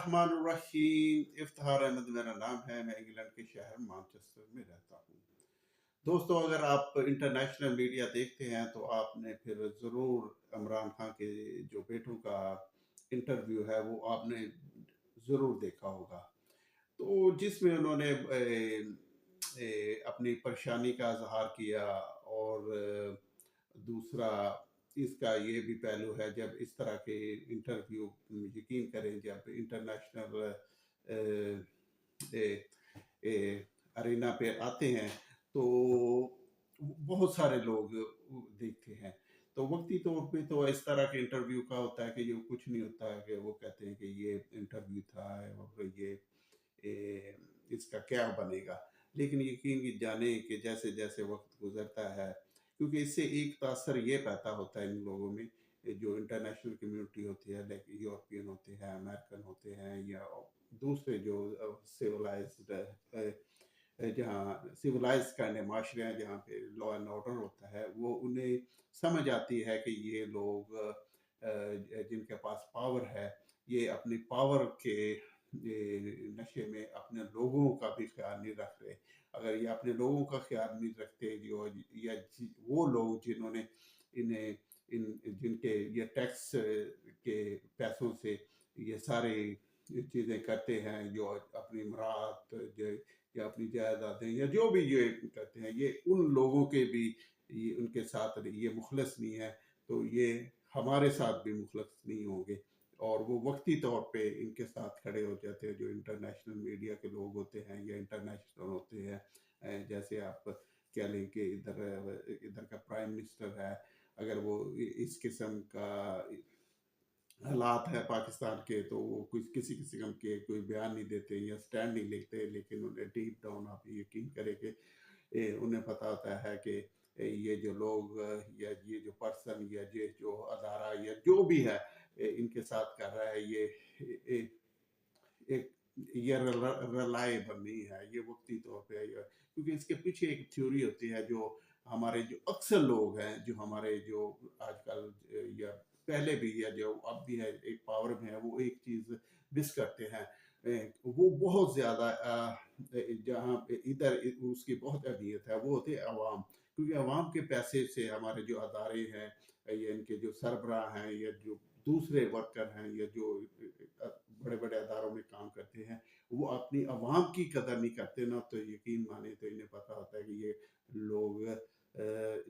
बिस्मिल्लाहिर्रहमानिर्रहीम। इफ्तिखार अहमद मेरा नाम है। मैं इंग्लैंड के शहर मैनचेस्टर में रहता हूँ। दोस्तों, अगर आप इंटरनेशनल मीडिया देखते हैं तो आपने फिर ज़रूर इमरान खान के जो बेटों का इंटरव्यू है वो आपने ज़रूर देखा होगा। तो जिसमें उन्होंने अपनी परेशानी का इजहार किया, और दूसरा इसका ये भी पहलू है, जब इस तरह के इंटरव्यू, यकीन करें, जब इंटरनेशनल अरीना पे आते हैं तो बहुत सारे लोग देखते हैं। तो वक्ती तौर पे तो इस तरह के इंटरव्यू का होता है कि ये कुछ नहीं होता है, कि वो कहते हैं कि ये इंटरव्यू था और ये इसका क्या बनेगा। लेकिन यकीन की जाने कि जैसे जैसे वक्त गुजरता है, क्योंकि इससे एक तासर ये पैदा होता है इन लोगों में, जो इंटरनेशनल कम्युनिटी होती है, लाइक यूरोपियन होते हैं, अमेरिकन होते हैं, या दूसरे जो सिविलाइज्ड, जहाँ सिविलाइज काइंड माशरे हैं, जहाँ पे लॉ एंड ऑर्डर होता है, वो उन्हें समझ आती है कि ये लोग जिनके पास पावर है, ये अपनी पावर के नशे में अपने लोगों का भी ख्याल नहीं रख रहे। अगर ये अपने लोगों का ख्याल नहीं रखते, जो या वो लोग जिन्होंने इन्हें इन जिनके ये टैक्स के पैसों से ये सारे चीज़ें करते हैं, जो अपनी इमारत या अपनी जायदादें या जो भी ये करते हैं, ये उन लोगों के भी ये उनके साथ ये मुखलस नहीं है, तो ये हमारे साथ भी मुखलस नहीं होंगे। और वो वक्ती तौर पे इनके साथ खड़े हो जाते हैं, जो इंटरनेशनल मीडिया के लोग होते हैं या इंटरनेशनल होते हैं। जैसे आप कह लें कि इधर का प्राइम मिनिस्टर है, अगर वो इस किस्म का हालात है पाकिस्तान के, तो वो कुछ किसी किस्म के कोई बयान नहीं देते या स्टैंड नहीं लेते, लेकिन उन्हें डीप डाउन आप यकीन करें कि उन्हें पता होता है कि ये जो लोग या ये जो पर्सन या ये जो अदारा या जो भी है इनके साथ कर रहा है, एक ये रिलायबल नहीं है, ये वक्ती तौर पे है। क्योंकि इसके पीछे एक थ्योरी होती है, जो हमारे जो अक्सर लोग हैं, जो हमारे जो आजकल या पहले भी या जो अब भी है एक पावर में है, वो एक चीज़ मिस करते हैं। वो बहुत ज़्यादा जहाँ पे इधर उसकी बहुत अहमियत है, वो होते हैं अवाम। क्योंकि अवाम के पैसे से हमारे जो अदारे हैं या इनके जो सरबराह हैं या जो दूसरे वर्कर हैं या जो बड़े बड़े अदारों में काम करते हैं, वो अपनी अवाम की कदर नहीं करते ना, तो यकीन माने तो इन्हें पता होता है कि ये लोग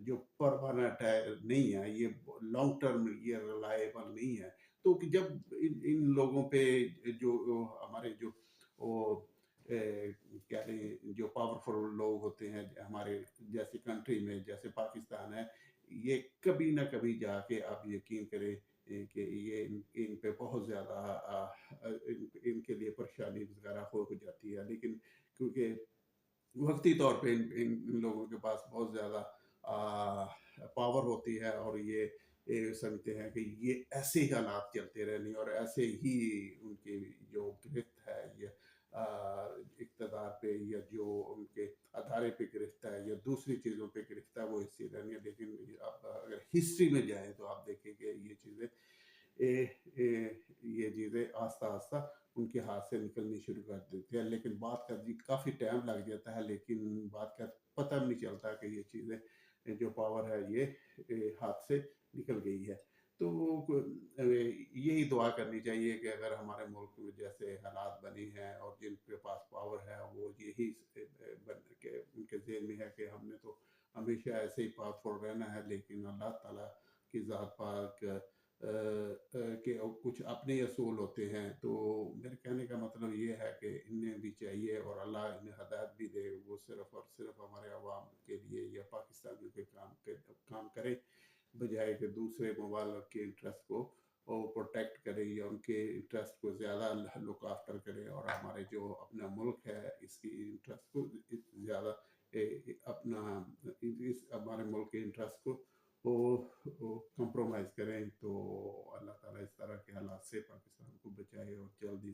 जो परमानेंट है नहीं है, ये लॉन्ग टर्म ये रिलायबल नहीं है। तो कि जब इन लोगों पे जो हमारे जो वो क्या कहें, जो पावरफुल लोग होते हैं हमारे जैसी कंट्री में, जैसे पाकिस्तान है, ये कभी ना कभी जाके आप यकीन करें कि ये इन पे बहुत ज़्यादा इनके लिए परेशानी वगैरह हो जाती है। लेकिन क्योंकि वक्ती तौर पे इन लोगों के पास बहुत ज़्यादा पावर होती है, और ये समझते हैं कि ये ऐसे ही हालात चलते रहने, और ऐसे ही उनकी जो गिरफ्त है ये इक़्तिदार पे या जो उनके अदारे पे गिरफ्त है या दूसरी चीज़ों पे गिरफ्त है, वो इससे रहनी है। लेकिन आप अगर हिस्ट्री में जाएँ तो आप देखेंगे ये चीज़ें ये चीज़ें आस्ता आस्ता उनके हाथ से निकलनी शुरू कर देती है। लेकिन बात करने काफ़ी टाइम लग जाता है, लेकिन बात का पता भी नहीं चलता कि ये चीज़ें जो पावर है ये हाथ से निकल गई है। तो यही दुआ करनी चाहिए कि अगर हमारे मुल्क में जैसे हालात बने हैं और जिनके पास पावर है, वो यही बन के उनके ज़हन में है कि हमने तो हमेशा ऐसे ही पावरफुल रहना है। लेकिन अल्लाह ताला की ज़ात पाक के कुछ अपने असूल होते हैं। तो मेरे कहने का मतलब ये है कि इन्हें भी चाहिए, और अल्लाह इन्हें हदायत भी दे, वो सिर्फ़ और सिर्फ़ हमारे अवाम के लिए या पाकिस्तानियों के काम करें, बजाय कि दूसरे ममालिक के इंटरेस्ट को प्रोटेक्ट करें या उनके इंटरेस्ट को ज़्यादा लुक आफ्टर करें, और हमारे जो अपना मुल्क है इसकी इंटरेस्ट को ज़्यादा अपना इस हमारे मुल्क के इंटरेस्ट को कंप्रोमाइज़ करें। तो अल्लाह ताला इस तरह के हालात से पाकिस्तान को बचाए और जल्द